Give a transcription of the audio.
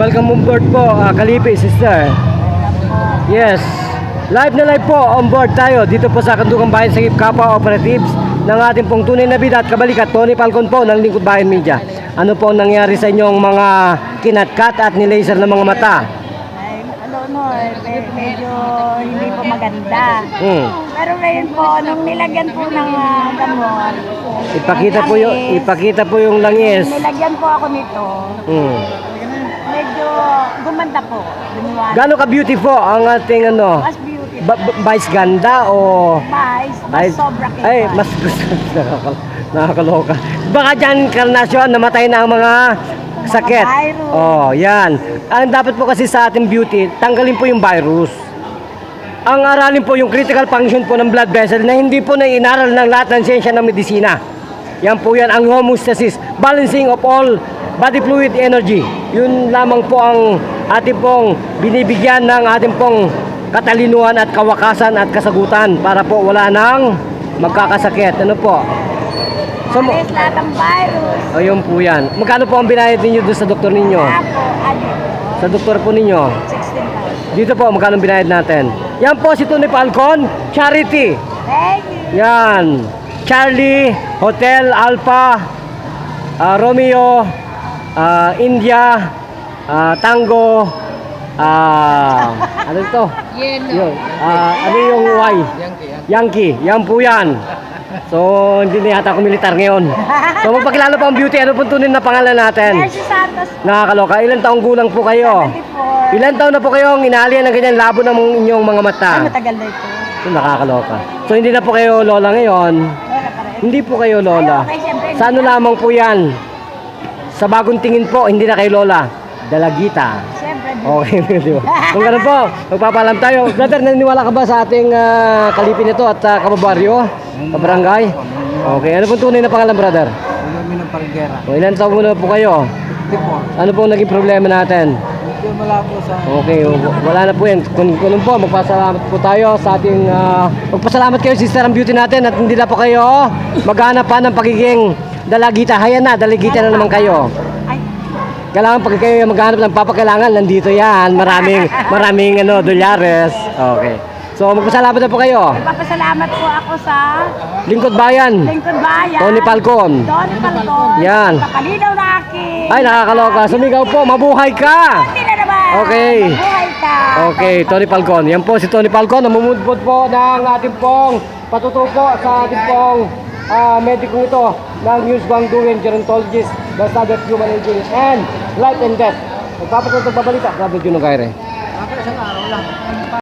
Welcome on board po, Kalipi, sister. Yes. Live na live po on board tayo dito po sa Kandugang Bayan Sagip Kapwa Operatives ng ating pong tunay na bida at kabalikat, Tony Falcon po ng Lingkod Bayan Media. Ano po ang nangyari sa inyong mga kinatkat at nilaser ng mga mata? Medyo hindi po maganda. Pero ngayon po, nung nilagyan po ng gamot, Ipakita po yung langis. nilagyan po ako nito, medyo gumanda po. Gaano ka beautiful ang ating Mas beautiful. vice ganda o Mas sobra kita. ay mas gusto nakakaloka. Baka dyan karnasyon namatay na ang mga sakit. virus. Oh, yan. Ang dapat po kasi sa ating beauty, tanggalin po yung virus. Ang aralin po yung critical function po ng blood vessel na hindi po na inaral ng lahat ng siyensya ng medisina. Yan po yan, ang homeostasis, balancing of all body fluid energy. Yun lamang po ang ating pong binibigyan ng ating pong katalinuhan at kawakasan at kasagutan para po wala nang magkakasakit. Ano po? So, Alis lahat ng virus. ayun po yan. Magkano po ang binayad ninyo doon sa doktor ninyo? Sa doktor po ninyo? 16,000. Dito po, magkano binayad natin? Yan po si Tony Falcon, Charity. Thank you. Yan. Charlie, Hotel, Alpha, Romeo, India, Tango, ano ito? Yun. Ano yung Y? Yankee. Yan po yan. So, hindi na yata ako militar ngayon. So, magpakilala po ang beauty. Ano po tunay na pangalan natin? Mercy Santos. Nakakaloka. Ilan taong gulang po kayo? 74. Ilan taon na po kayong inaalian ng ganyan labo ng inyong mga mata? Ay, matagal na ito. So, nakakaloka. So, hindi na po kayo lola ngayon. Wala pa rin. Hindi po kayo lola. Ay, okay, syempre, Sa ano lamang po yan? Sa bagong tingin po, hindi na kayo lola. Dalagita. Siyempre. Okay, di ba? Kung ganun po, magpapalam tayo. Brother, naniniwala ka ba sa ating Kalipi nito at kababaryo? Kabarangay? Okay, ano po tunay na pangalan, brother? Ng Parigera. O, ilan taon muna po kayo? 54. Ano po naging problema natin? Medyo malabo sa... Okay, wala na po yan. Kung po, magpasalamat po tayo sa ating... magpasalamat kayo, sister ang beauty natin at hindi na po kayo maghanap pa ng pagiging dalagita. Hayan na, dalagita na naman kayo. Ay, Kailangan pag kayo maghanap ng papakailangan, nandito yan. Maraming dolyares. Okay. So, magpasalamat na po kayo. papasalamat po ako sa Lingkod Bayan. Lingkod Bayan. Tony Falcon. Tony Falcon. Yan. Kapalinaw na akin. Ay, nakakaloka. Sumigaw po, mabuhay ka! Hindi na naman. Okay. Mabuhay ka. Okay, Tony Falcon. Yan po si Tony Falcon. Namumudpod po ng ating pong patutupo sa ating pong medikong ito ng News Bangduin Gerontologist, the study of human aging and life and death. Magpapatutok babalita. Sabi Juno Gaire. Ako isang araw lang.